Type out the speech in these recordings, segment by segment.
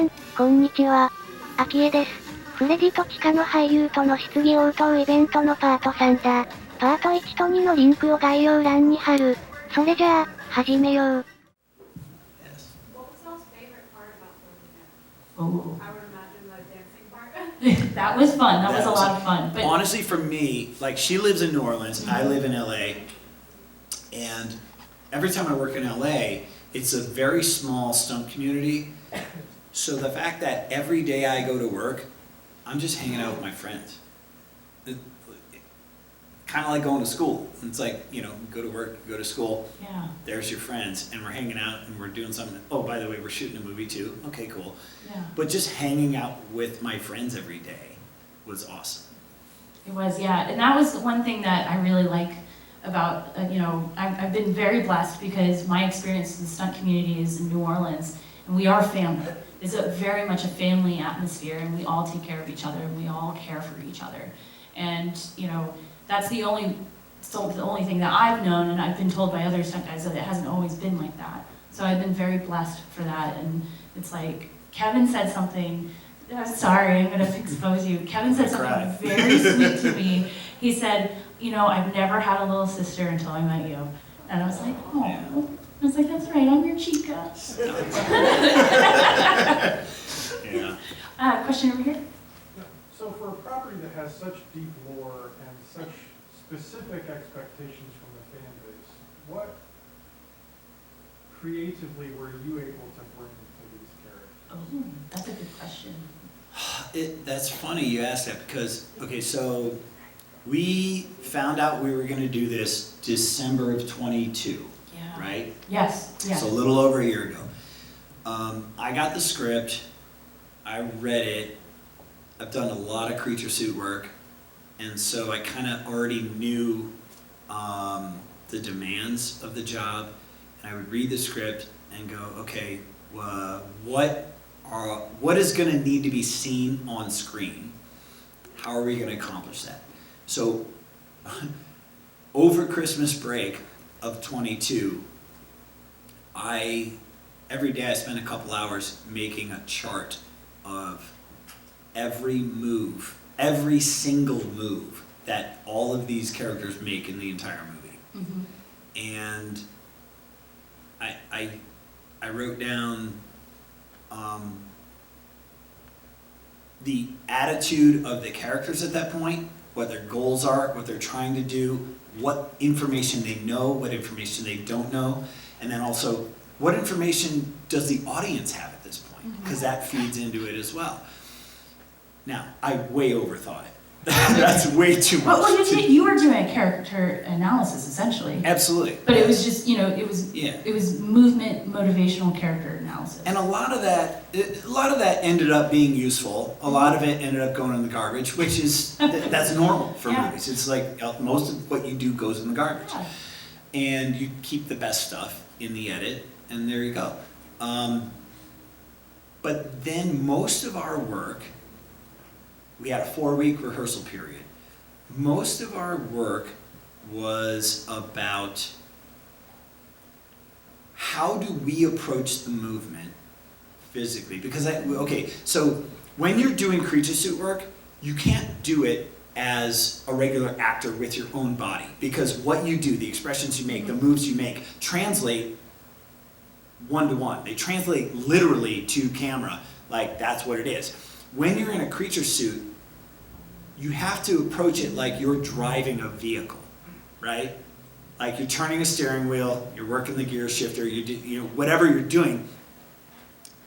さん、こんにちは。あきえです。フレディとチカの俳優との質疑応答イベントのパート3だ。パート1と2のリンクを概要欄に貼る。それじゃあ、始めよう。Oh. I would imagine the dancing part. That was fun. That was a lot of fun. But honestly, for me, like she lives in New Orleans, I live in LA, and every time I work in LA, it's a very small stunt community. So the fact that every day I go to work, I'm just hanging out with my friends. Kind of like going to school. It's like, you know, go to work, go to school. Yeah. There's your friends, and we're hanging out, and we're doing something. Oh, by the way, we're shooting a movie too. Okay, cool. Yeah. But just hanging out with my friends every day was awesome. It was, yeah. And that was one thing that I really like about, I've been very blessed because my experience in the stunt community is in New Orleans, and we are family. It's very much a family atmosphere, and we all take care of each other, and we all care for each other. And, that's the only thing that I've known, and I've been told by other stunt guys that it hasn't always been like that. So I've been very blessed for that, and it's like, Kevin said something, sorry, I'm gonna expose you. Kevin said something very sweet to me. He said, I've never had a little sister until I met you. And I was like, oh. I was like, that's right, I'm your chica. Yeah. Question over here? So for a property that has such deep lore and such specific expectations from the fan base, what creatively were you able to bring to these characters? Oh, that's a good question. That's funny you asked that because, okay, so we found out we were going to do this December of 22, Yeah. right? Yes. So a little over a year ago. I got the script, I read it, I've done a lot of creature suit work, and so I kind of already knew the demands of the job, and I would read the script and go, okay, what is going to need to be seen on screen? How are we going to accomplish that? So over Christmas break of 22, every day I spent a couple hours making a chart of every single move that all of these characters make in the entire movie. Mm-hmm. And I wrote down the attitude of the characters at that point, what their goals are, what they're trying to do, what information they know, what information they don't know, and then also what information does the audience have at this point, because that feeds into it as well. Now, I way overthought it. That's way too much. Well, you were doing a character analysis, essentially. Absolutely. But it was just, it was movement, motivational character analysis. And a lot of that ended up being useful. A lot of it ended up going in the garbage, which is, that's normal for movies. It's like most of what you do goes in the garbage. Yeah. And you keep the best stuff in the edit, and there you go. But then most of our work, we had a 4-week rehearsal period. Most of our work was about how do we approach the movement physically? Because so when you're doing creature suit work, you can't do it as a regular actor with your own body, because what you do, the expressions you make, the moves you make, translate one-to-one. They translate literally to camera, like that's what it is. When you're in a creature suit, you have to approach it like you're driving a vehicle, right? Like you're turning a steering wheel, you're working the gear shifter, whatever you're doing,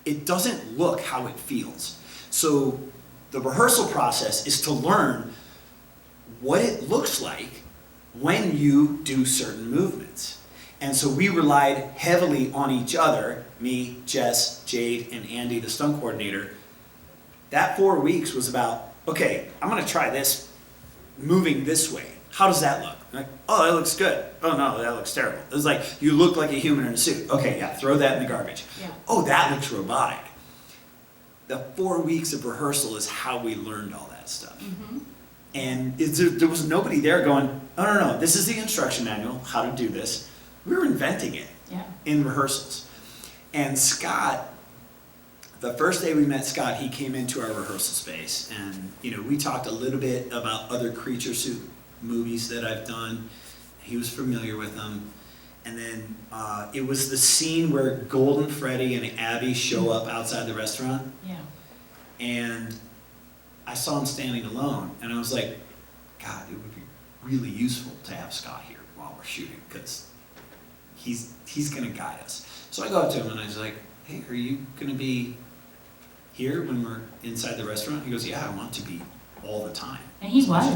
it doesn't look how it feels. So the rehearsal process is to learn what it looks like when you do certain movements. And so we relied heavily on each other, me, Jess, Jade, and Andy, the stunt coordinator. That 4 weeks was about, okay, I'm gonna try this, moving this way. How does that look? Like, oh, that looks good. Oh no, that looks terrible. It was like, you look like a human in a suit. Okay, yeah, throw that in the garbage. Yeah. Oh, that looks robotic. The 4 weeks of rehearsal is how we learned all that stuff. Mm-hmm. And there was nobody there going, oh no, this is the instruction manual, how to do this. We were inventing it in rehearsals. And Scott, the first day we met Scott, he came into our rehearsal space, and we talked a little bit about other creature suit movies that I've done. He was familiar with them, and then it was the scene where Golden Freddy and Abby show up outside the restaurant. Yeah. And I saw him standing alone, and I was like, God, it would be really useful to have Scott here while we're shooting, because he's gonna guide us. So I go up to him and I was like, hey, are you gonna be here when we're inside the restaurant? He goes, yeah, I want to be all the time. And he was.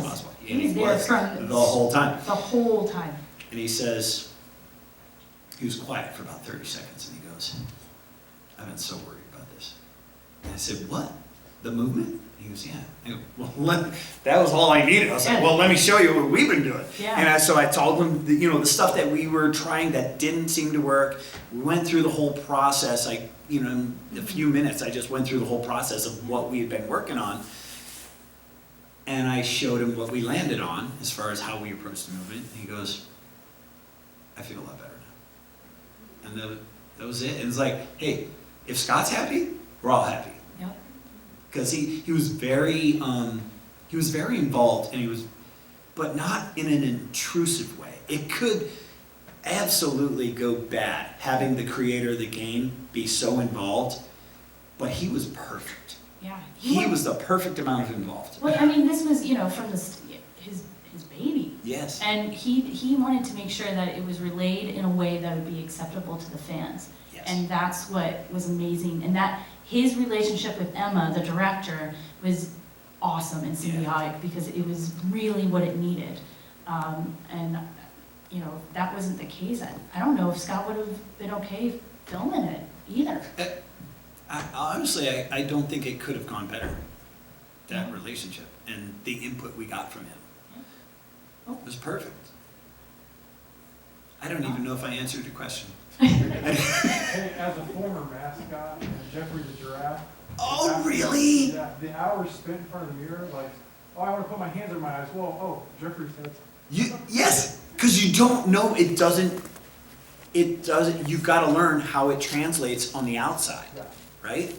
And he there was from the whole time. The whole time. And he says, he was quiet for about 30 seconds, and he goes, I've been so worried about this. And I said, what? The movement? He goes, yeah. I go, well, that was all I needed. I was like, well, let me show you what we've been doing. Yeah. And so I told him, the stuff that we were trying that didn't seem to work. We went through the whole process. In a few minutes, I just went through the whole process of what we had been working on. And I showed him what we landed on as far as how we approached the movement. And he goes, I feel a lot better now. And that was it. And it's like, hey, if Scott's happy, we're all happy. Yep. Because he was very involved, and but not in an intrusive way. It could absolutely go bad having the creator of the game be so involved, but he was perfect. Yeah. He was the perfect amount of involved. Well, I mean, this was, from his baby. Yes. And he wanted to make sure that it was relayed in a way that would be acceptable to the fans. Yes. And that's what was amazing. And that his relationship with Emma, the director, was awesome and symbiotic because it was really what it needed. And if that wasn't the case, I don't know if Scott would have been okay filming it either. Honestly, I don't think it could have gone better, that relationship and the input we got from him. Oh. It was perfect. I don't even know if I answered your question. Hey, as a former mascot, Jeffrey the giraffe. Oh, really? Yeah, the hours spent in front of the mirror, like, oh, I want to put my hands in my eyes. Well, oh, Jeffrey says. Yes, because you don't know, it doesn't, you've got to learn how it translates on the outside, right?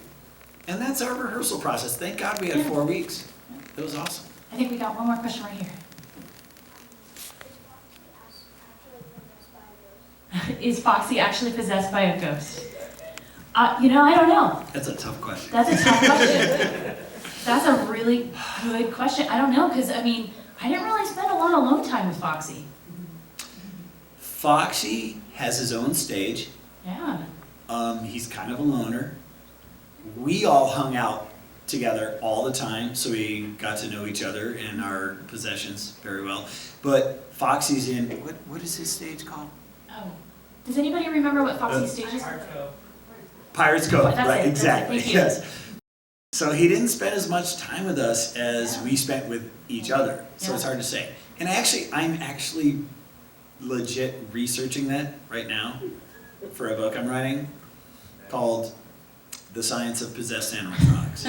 And that's our rehearsal process. Thank God we had 4 weeks. It was awesome. I think we got one more question right here. Is Foxy actually possessed by a ghost? I don't know. That's a tough question. That's a tough question. That's a really good question. I don't know, because, I didn't really spend a lot of alone time with Foxy. Foxy has his own stage. Yeah. He's kind of a loner. We all hung out together all the time, so we got to know each other and our possessions very well. But Foxy's in, what is his stage called? Oh. Does anybody remember what Foxy's stage is? Pirates Cove, That's right, it. exactly, Thank you. yes. So he didn't spend as much time with us as we spent with each other, so it's hard to say. And I'm actually legit researching that right now for a book I'm writing called The Science of Possessed Animatronics.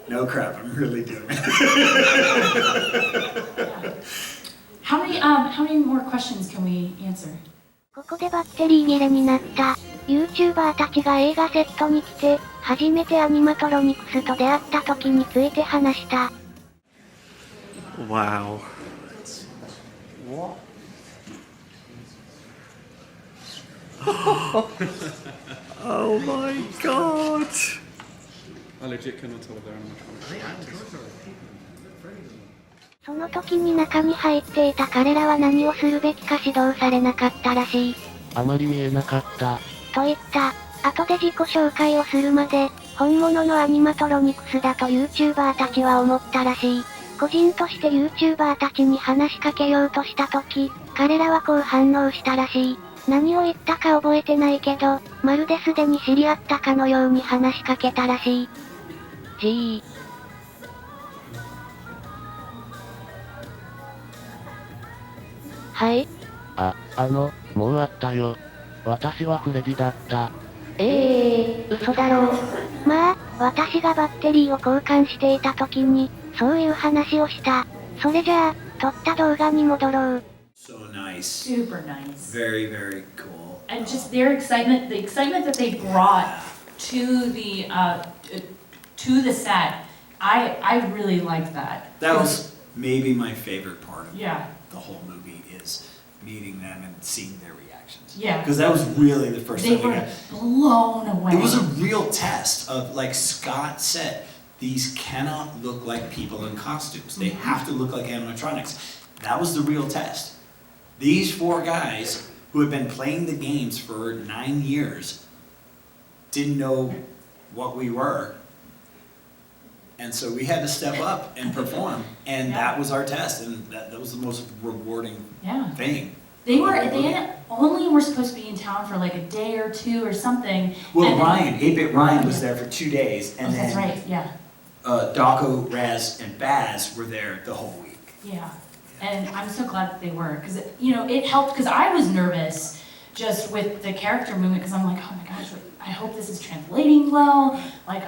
No crap, I'm really doing it. How many more questions can we answer? ここでバッテリー切れになった。YouTuber たちが映画セットに来て、初めてアニマトロニクスと出会った時について話した。Wow. Oh my god! I legit cannot tell if they're animatronics. その時に中に入っていた彼らは何をするべきか指導されなかったらしい。あまり見えなかった。と言った。後で自己紹介をするまで、本物のアニマトロニクスだと YouTuber たちは思ったらしい。個人として YouTuber たちに話しかけようとした時、彼らはこう反応したらしい。何を言ったか覚えてないけど、まるですでに知り合ったかのように話しかけたらしい。G。はい。もうあったよ。私はフレディだった。嘘だろう。まあ、私がバッテリーを交換していた時に、そういう話をした。それじゃあ、撮った動画に戻ろう。So nice. nice. Super nice. Very, very cool. And just their excitement, the excitement that they brought to the set, I really liked that. That was maybe my favorite part of Yeah. the whole movie is meeting them and seeing their reactions. Yeah. Because that was really the first They time we were got. blown away. It was a real test of, like Scott said, these cannot look like people in costumes. They have to look like animatronics. That was the real test. These 4 guys who had been playing the games for 9 years didn't know what we were. And so we had to step up and perform. And that was our test. And that was the most rewarding thing. They only were supposed to be in town for like a day or 2 or something. Well, Ryan, 8-Bit Ryan was there for 2 days. And that's then right, yeah. Daco, Raz, and Baz were there the whole week. Yeah, and I'm so glad that they were, because, it helped, because I was nervous just with the character movement, because I'm like, oh my gosh, I hope this is translating well, I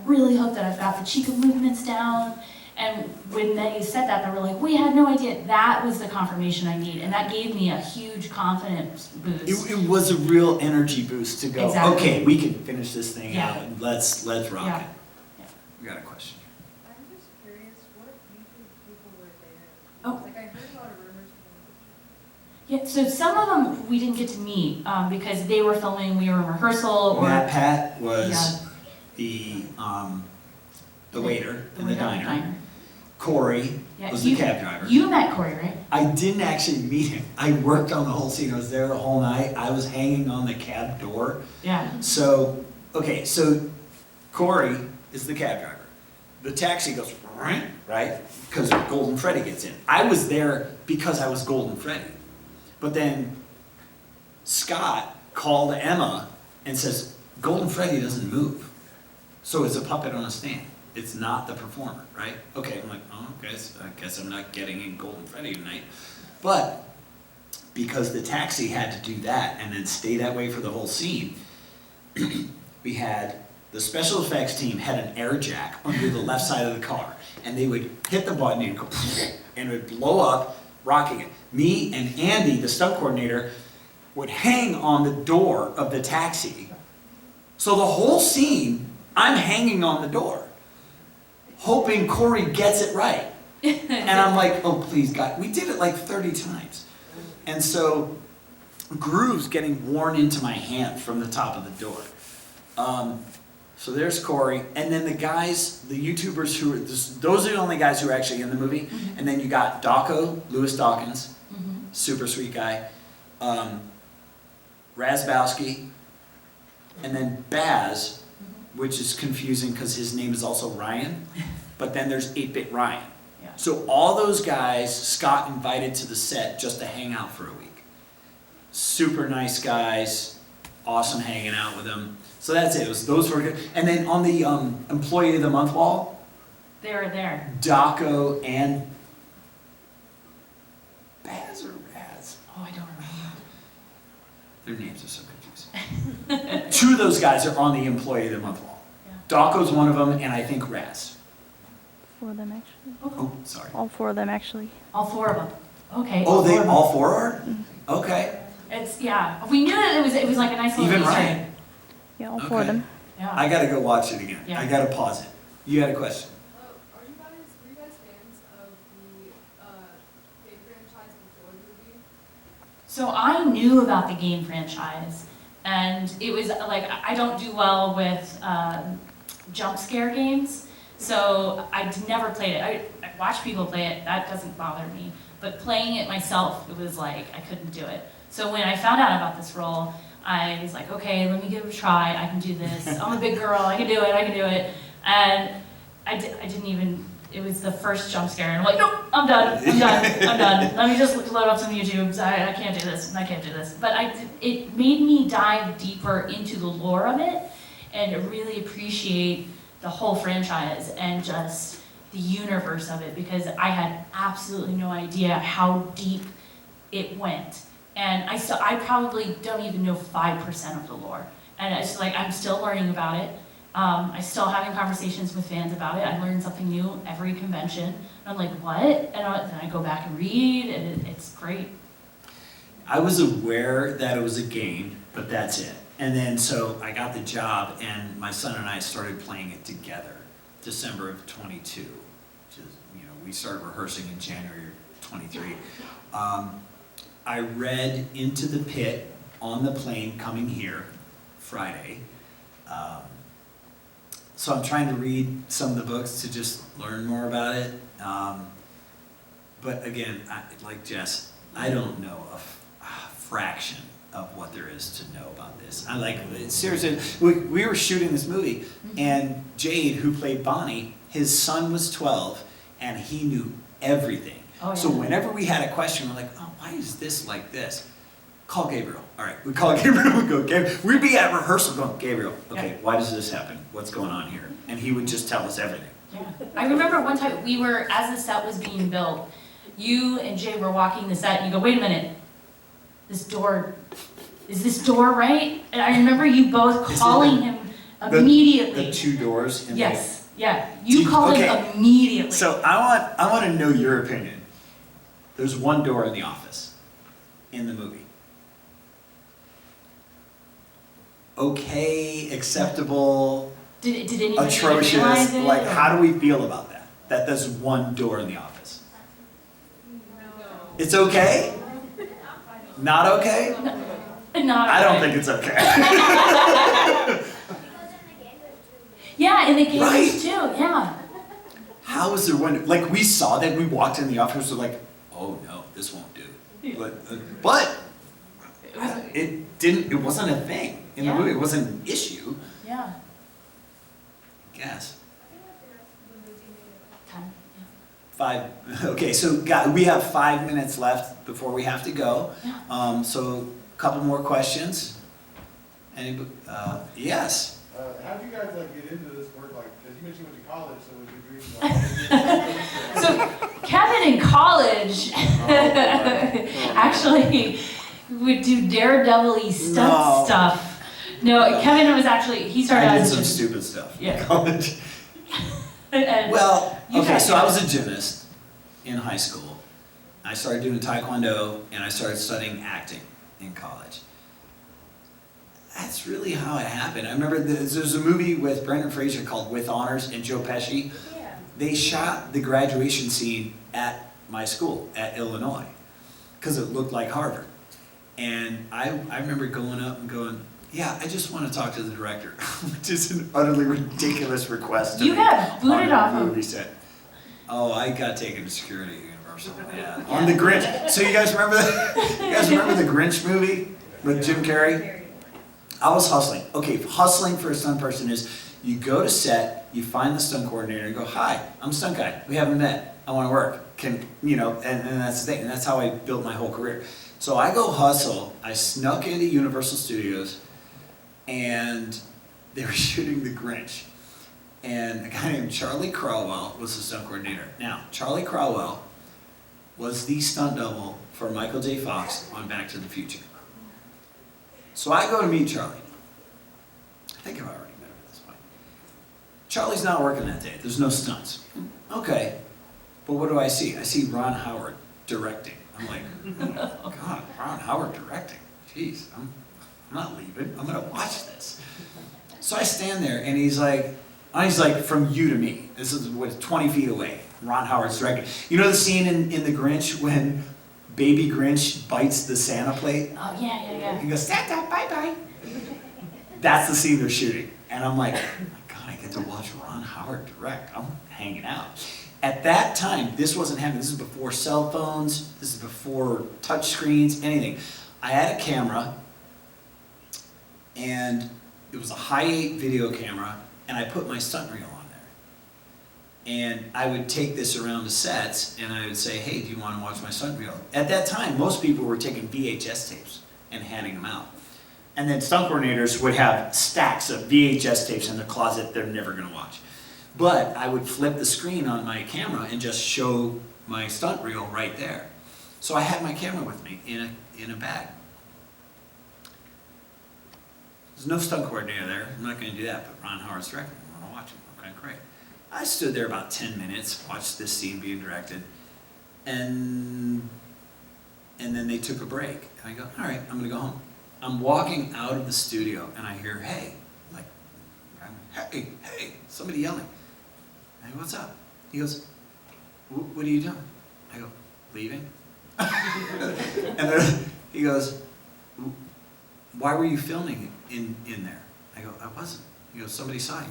really hope that I've got the Chica movements down, and when they said that, they were like, we had no idea. That was the confirmation I need, and that gave me a huge confidence boost. It was a real energy boost to go, Exactly. okay, we can finish this thing Yeah. out, and let's rock Yeah. it. We got a question. I'm just curious, what YouTube people were there? Oh. Like, I heard a lot of rumors. Yeah, so some of them we didn't get to meet because they were filming, we were in rehearsal, or Matt Pat was the waiter in the diner. Corey was the cab driver. You met Corey, right? I didn't actually meet him. I worked on the whole scene. I was there the whole night. I was hanging on the cab door. Yeah. So, okay, so Corey is the cab driver. The taxi goes, right? Because Golden Freddy gets in. I was there because I was Golden Freddy. But then Scott called Emma and says, Golden Freddy doesn't move. So it's a puppet on a stand. It's not the performer, right? Okay, I'm like, oh, I guess I'm not getting in Golden Freddy tonight. But because the taxi had to do that and then stay that way for the whole scene, we had the special effects team had an air jack under the left side of the car, and they would hit the button and go, and it would blow up, rocking it. Me and Andy, the stunt coordinator, would hang on the door of the taxi. So the whole scene, I'm hanging on the door, hoping Corey gets it right. And I'm like, oh, please, God. We did it like 30 times. And so grooves getting worn into my hand from the top of the door. So there's Corey, and then the guys, the YouTubers who are, those are the only guys who are actually in the movie. Mm-hmm. And then you got Daco, Lewis Dawkins, super sweet guy, Razbowski, and then Baz, which is confusing because his name is also Ryan, but then there's 8-Bit Ryan. Yeah. So all those guys, Scott invited to the set just to hang out for a week. Super nice guys, awesome hanging out with them. So that's it. Those were good. And then on the Employee of the Month wall, they were there. Daco and Baz or Raz? Oh, I don't remember. Their names are so confusing. 2 of those guys are on the Employee of the Month wall. Yeah. Daco's one of them, and I think Raz. 4 of them actually. Oh, sorry. All 4 of them actually. All 4 of them. Okay. Oh, they of them. all 4 are? Okay. It's we knew that it was like a nice little Even Easter Ryan. egg. Yeah, all 4 of them. Yeah. I gotta go watch it again. Yeah. I gotta pause it. You had a question? Were you guys fans of the game franchise before the movie? So I knew about the game franchise, and it was like, I don't do well with jump scare games, so I never played it. I watch people play it, that doesn't bother me, but playing it myself, it was like, I couldn't do it. So when I found out about this role, I was like, okay, let me give it a try, I can do this, I'm a big girl, I can do it, and I didn't even, it was the first jump scare, and I'm like, nope, I'm done, let me just load up some YouTube, I can't do this, but it made me dive deeper into the lore of it, and really appreciate the whole franchise, and just the universe of it, because I had absolutely no idea how deep it went. And I probably don't even know 5% of the lore. And it's like, I'm still learning about it. I'm still having conversations with fans about it. I learn something new every convention. And I'm like, what? And then I go back and read, and it's great. I was aware that it was a game, but that's it. And then so I got the job, and my son and I started playing it together, December of 22. Which is, we started rehearsing in January of 23. I read Into the Pit on the plane coming here Friday. So I'm trying to read some of the books to just learn more about it. But again, like Jess, I don't know a fraction of what there is to know about this. I like, seriously, we were shooting this movie, and Jade, who played Bonnie, his son was 12, and he knew everything. Oh, yeah. So whenever we had a question, we're like, oh, why is this like this? Call Gabriel. All right, we call Gabriel, we go, Gabriel. We'd be at rehearsal going, Gabriel, okay, why does this happen? What's going on here? And he would just tell us everything. Yeah. I remember one time we were, as the set was being built, you and Jay were walking the set, and you go, wait a minute, is this door right? And I remember you both calling him immediately. The two doors. In Yes, yeah, you called him immediately. So I want to know your opinion. There's one door in the office, in the movie. Okay, acceptable, Did anybody atrocious, realize it? like or- how do we feel about that? That there's one door in the office. It's okay? Not okay? Not I don't okay. think it's okay. Yeah, in the games Right. too, yeah. How is there one, like we saw that, we walked in the office, we're like, oh no, this won't do. But it wasn't a thing in the Yeah. movie, it wasn't an issue, Yeah. I guess. Time. 5, okay, so we have 5 minutes left before we have to go. Yeah. So a couple more questions. Yes. How did you guys get into this work? Because you mentioned you went to college, so was your dream? So Kevin in college actually would do daredevil-y stunt stuff. No, Kevin was actually, he started I did as a some gym- stupid stuff in Yeah. college. and Well, you okay, guys- so I was a gymnast in high school. I started doing Taekwondo, and I started studying acting in college. That's really how it happened. I remember there's a movie with Brendan Fraser called With Honors and Joe Pesci. Yeah. They shot the graduation scene at my school, at Illinois, because it looked like Harvard. And I remember going up and going, yeah, I just want to talk to the director, which is an utterly ridiculous request to You make got booted on off a of- movie set. Oh, I got taken to security at Universal. Yeah. On the Grinch. So you guys remember that? You guys remember the Grinch movie with Jim Carrey? I was hustling. Okay, hustling for a stunt person is you go to set, you find the stunt coordinator and go, hi, I'm a stunt guy. We haven't met. I want to work. And that's the thing. And that's how I built my whole career. So I go hustle. I snuck into Universal Studios, and they were shooting The Grinch. And a guy named Charlie Crowell was the stunt coordinator. Now, Charlie Crowell was the stunt double for Michael J. Fox on Back to the Future. So I go to meet Charlie. I think I've already met him at this point. Charlie's not working that day. There's no stunts. Okay. But what do I see? I see Ron Howard directing. I'm like, oh God, Ron Howard directing. Jeez, I'm not leaving. I'm going to watch this. So I stand there, and he's like, from you to me. This is 20 feet away. Ron Howard's directing. You know the scene in The Grinch when Baby Grinch bites the Santa plate? Oh, yeah. He goes, Santa, bye-bye. That's the scene they're shooting. And I'm like, oh my God, I get to watch Ron Howard direct. I'm hanging out. At that time, this wasn't happening. This is before cell phones. This is before touch screens, anything. I had a camera, and it was a high-8 video camera, and I put my stunt reel on there. And I would take this around the sets, and I would say, hey, do you want to watch my stunt reel? At that time, most people were taking VHS tapes and handing them out. And then stunt coordinators would have stacks of VHS tapes in the closet they're never going to watch. But I would flip the screen on my camera and just show my stunt reel right there. So I had my camera with me in a bag. There's no stunt coordinator there. I'm not going to do that, but Ron Howard's directing. I want to watch him. Okay, great. I stood there about 10 minutes, watched this scene being directed, and And then they took a break. And I go, all right, I'm gonna go home. I'm walking out of the studio and I hear, hey, like, hey, somebody yelling. I go, what's up? He goes, what are you doing? I go, leaving. And then he goes, why were you filming in there? I go, I wasn't. He goes, somebody saw you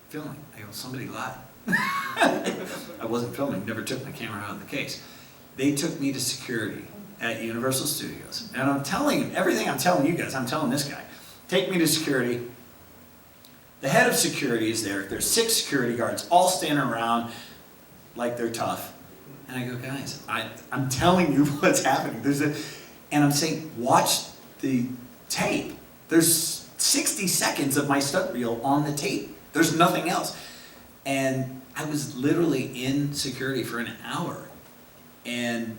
filming. I go, somebody lied. I wasn't filming, never took my camera out of the case. They took me to security at Universal Studios. And I'm telling him, everything I'm telling you guys, I'm telling this guy. Take me to security. The head of security is there. There's 6 security guards all standing around like they're tough. And I go, guys, I'm telling you what's happening. And I'm saying, watch the tape. There's 60 seconds of my stunt reel on the tape. There's nothing else. And I was literally in security for an hour. And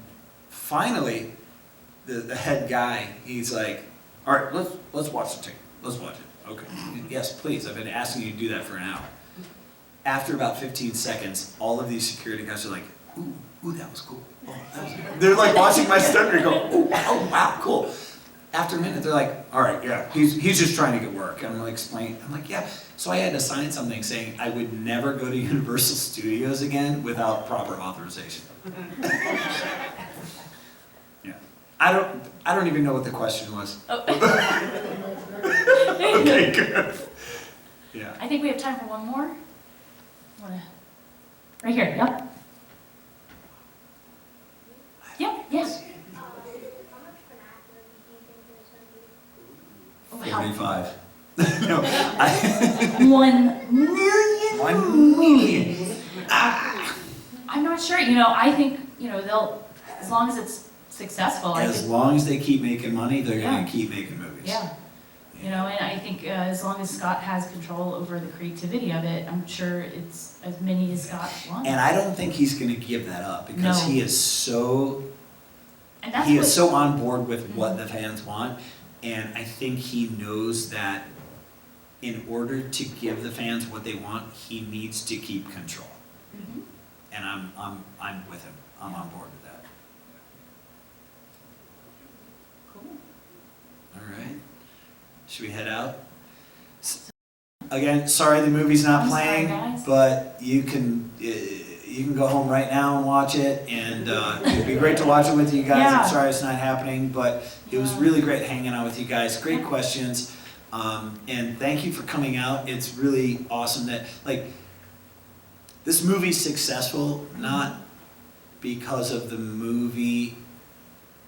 finally, the head guy, he's like, all right, let's watch the tape. Let's watch it. Okay. Yes, please. I've been asking you to do that for an hour. After about 15 seconds, all of these security guys are like, ooh, that was cool. Oh, that was cool. They're like watching my stunt reel go, ooh, oh, wow, cool. After a minute, they're like, all right, yeah, he's just trying to get work. And I'm like, explain. I'm like, yeah. So I had to sign something saying I would never go to Universal Studios again without proper authorization. Yeah. I don't even know what the question was. Oh. Okay, good. Yeah. I think we have time for one more. Right here, yep. Yep, yes. Oh, how- 45. No, 1 million. 1 million. Ah. I'm not sure. I think they'll, as long as it's successful. I As think, long as they keep making money, they're Yeah. gonna keep making movies. yeah. And I think as long as Scott has control over the creativity of it, I'm sure it's as many as Scott wants. And I don't think he's gonna give that up because No. he is so And that's he what, is so on board with what the fans want, and I think he knows that in order to give the fans what they want, he needs to keep control. Mhm. And I'm with him. I'm on board with that. Cool. All right. Should we head out? Again, sorry the movie's not I'm sorry, playing, guys. but you can go home right now and watch it, and it'd be great to watch it with you guys. Yeah. I'm sorry it's not happening, but it was Yeah. really great hanging out with you guys. Great questions, and thank you for coming out. It's really awesome that this movie's successful not because of the movie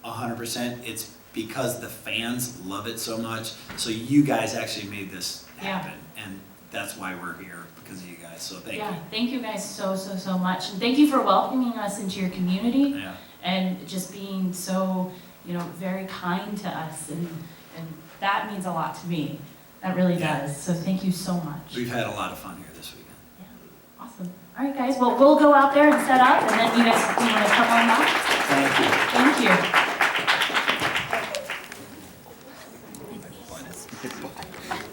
100%. It's because the fans love it so much. So you guys actually made this happen, and that's why we're here, because of you guys. So thank Yeah, you. thank you guys so much. And thank you for welcoming us into your community Yeah. and just being so, very kind to us. And that means a lot to me. That really Yeah. does. So thank you so much. We've had a lot of fun here this weekend. Yeah, awesome. All right, guys. Well, we'll go out there and set up, and then you guys want to come on back? Thank you. Thank you.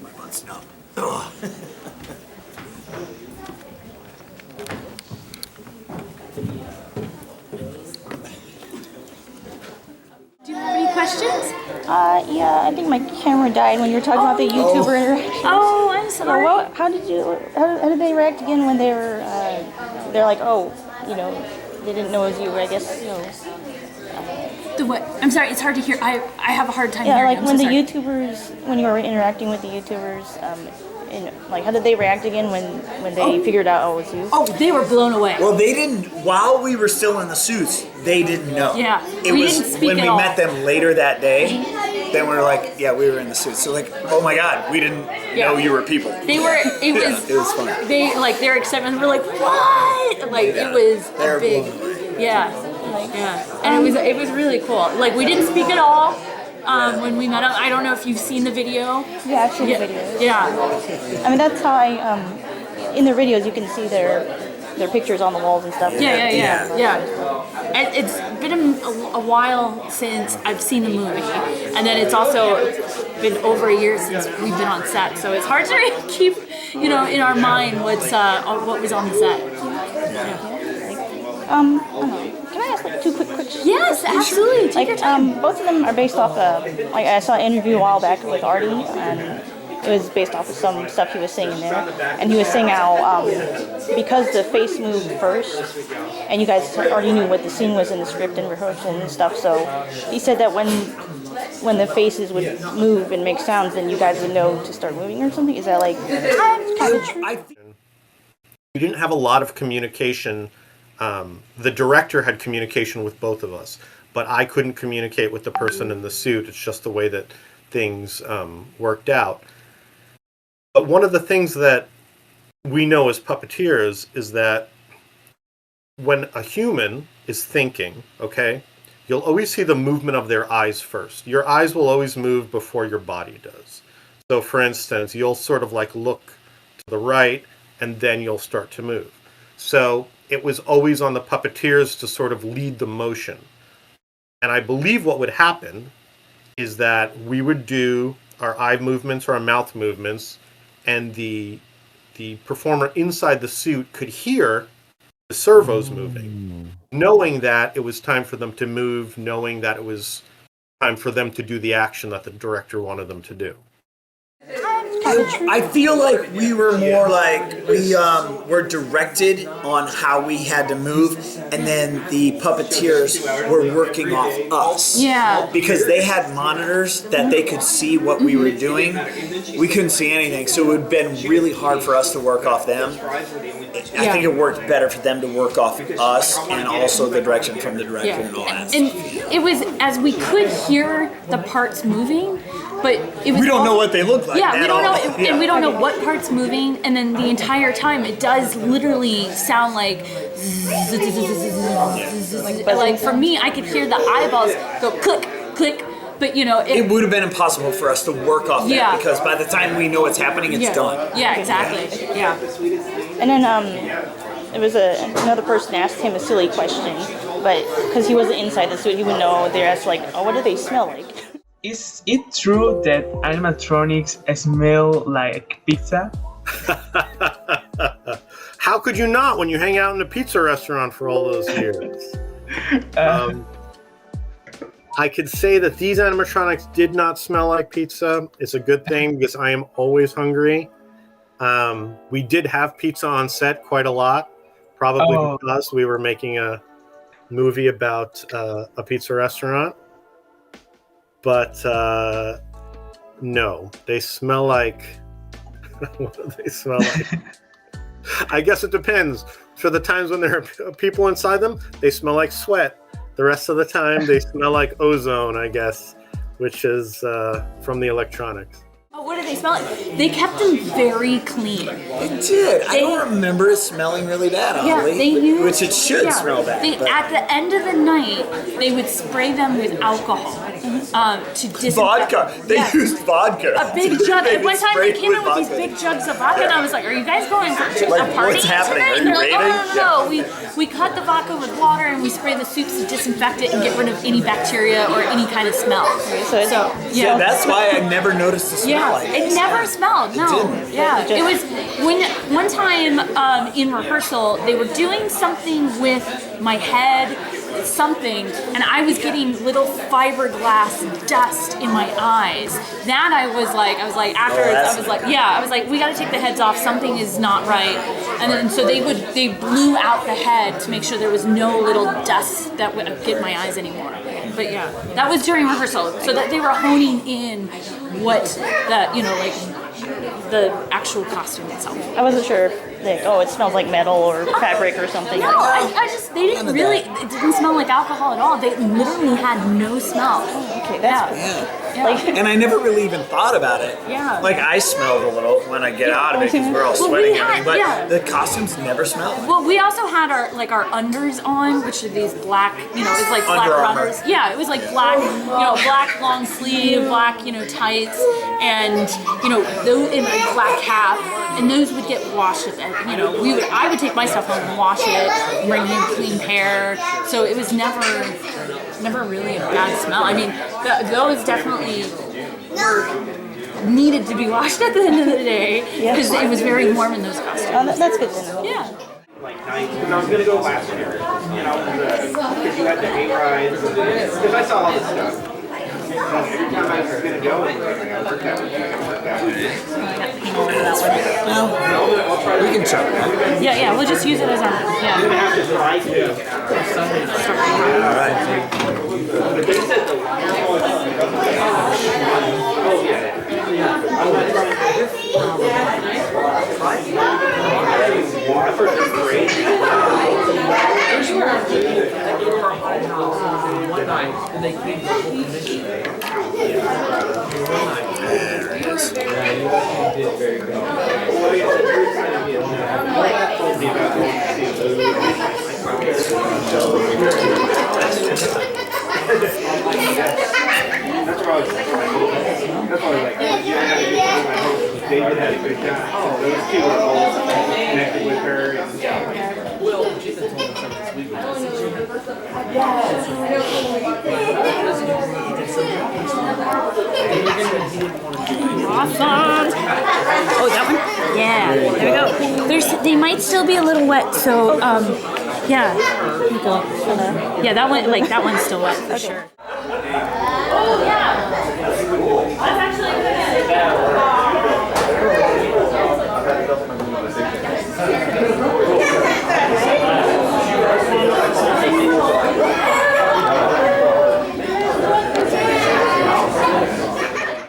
My butt's numb. Ugh. Do you have any questions? Yeah, I think my camera died when you were talking about the YouTuber interaction. Oh, I'm So sorry. how did they react again when they were, they're like, oh, they didn't know it was you, I guess, The what? I'm sorry, it's hard to hear. I have a hard time Yeah, hearing. like I'm when so the sorry. YouTubers, when you were interacting with the YouTubers, how did they react again when they figured out, oh, it was you? Oh, they were blown away. Well, they didn't, while we were still in the suits, they didn't know. Yeah, It we was didn't speak when at we all. met them later that day, then we were like, yeah, we were in the suits. So like, oh my God, we didn't know you were people. They were. It Yeah, was. it was fun. They their excitement. We're like, what? Like Yeah, it was they were a big. blown away. Yeah. Yeah. And it was really cool. Like we didn't speak at all when we met them. I don't know if you've seen the video. Yeah, I've seen Yeah. the videos. Yeah. I mean, that's how in the videos you can see their pictures on the walls and stuff. Yeah. And it's been a while since I've seen the movie, and then it's also been over a year since we've been on set, so it's hard to keep, in our mind what was on the set. I don't know. Can I ask like two quick questions? Yes, absolutely. Take your Like, time. both of them are based off like I saw an interview a while back with Artie, and it was based off of some stuff he was saying in there. And he was saying how, because the face moved first, and you guys already knew what the scene was in the script and rehearsal and stuff, so he said that when the faces would move and make sounds, then you guys would know to start moving or something? Is that like kind of true? We didn't have a lot of communication. The director had communication with both of us, but I couldn't communicate with the person in the suit. It's just the way that things worked out. But one of the things that we know as puppeteers is that when a human is thinking, okay, you'll always see the movement of their eyes first. Your eyes will always move before your body does. So for instance, you'll sort of like look to the right and then you'll start to move. So it was always on the puppeteers to sort of lead the motion. And I believe what would happen is that we would do our eye movements or our mouth movements, and the performer inside the suit could hear the servos moving, knowing that it was time for them to move, knowing that it was time for them to do the action that the director wanted them to do. I feel like we were more like we were directed on how we had to move, and then the puppeteers were working off us. Yeah. Because they had monitors that they could see what we were doing. We couldn't see anything, so it would have been really hard for us to work off them. I think it worked better for them to work off us, and also the direction from the director and all that. And it was as we could hear the parts moving, but it was We don't know what they look like. Yeah, we at don't all. know, and we don't know what part's moving, and then the entire time it does literally sound like, like for me, I could hear the eyeballs go click, click, but you know, It would have been impossible for us to work off that, because by the time we know what's happening, it's done. Yeah, exactly. Yeah. And then it was another person asked him a silly question, but because he wasn't inside the suit, he would know. They asked like, "Oh, what do they smell like?" Is it true that animatronics smell like pizza? How could you not when you hang out in a pizza restaurant for all those years? I could say that these animatronics did not smell like pizza. It's a good thing because I am always hungry. We did have pizza on set quite a lot, probably because we were making a movie about a pizza restaurant. But no, they smell like. What do they smell like? I guess it depends. For the times when there are people inside them, they smell like sweat. The rest of the time, they smell like ozone, I guess, which is from the electronics. Oh, what do they smell like? They kept them very clean. It did. I don't remember it smelling really bad, oddly. they used, which it should smell bad. At the end of the night, they would spray them with alcohol to disinfect. Vodka. They used vodka. A big jug. They At one time, they came in with these vodka. big jugs of vodka, and I was like, "Are you guys going to Like, a party what's happening? tonight?" Are And you they're like, raiding? "Oh no. We cut the vodka with water, and we spray the soups to disinfect it and get rid of any bacteria or any kind of smell." So Yeah, that's why I never noticed the smell like it never smelled. No, yeah, it was when one time in rehearsal they were doing something with my head, something, and I was getting little fiberglass dust in my eyes. That I was like afterwards I was like, we got to take the heads off. Something is not right. And then so they blew out the head to make sure there was no little dust that would get my eyes anymore. But yeah, that was during rehearsal, so that they were honing in what the actual costume itself. I wasn't sure if it smells like metal or fabric or something. No, they didn't really, it didn't smell like alcohol at all. They literally had no smell. Okay, that's Yeah. And I never really even thought about it. Yeah. Like, I smelled a little when I get out of it because we're all sweating at me, but yeah. the costumes never smell. Well, we also had our unders on, which are these black, it's like black Under Armour. runners. Yeah, it was like black, black long sleeve, black, tights, and those in a black cap, and those would get washed at the I would take my stuff home and wash it, bring in clean hair. So it was never really a bad smell. I mean, those definitely needed to be washed at the end of the day because it was very warm in those costumes. That's good to know. Yeah. like nights, because I was gonna go last year, because you had the hay rides, because I saw all this stuff. Every time I was gonna go, I worked out. We can check that. Yeah, we'll just use it as our, You're gonna have to drive it. All right. But they said the oh yeah. I've heard they're great. That's what I was like. David had a good time. Those two were all connected with her. awesome. Oh, that one? Yeah, there we go. They might still be a little wet, so, yeah. Yeah, that one's still wet for sure. Oh, yeah.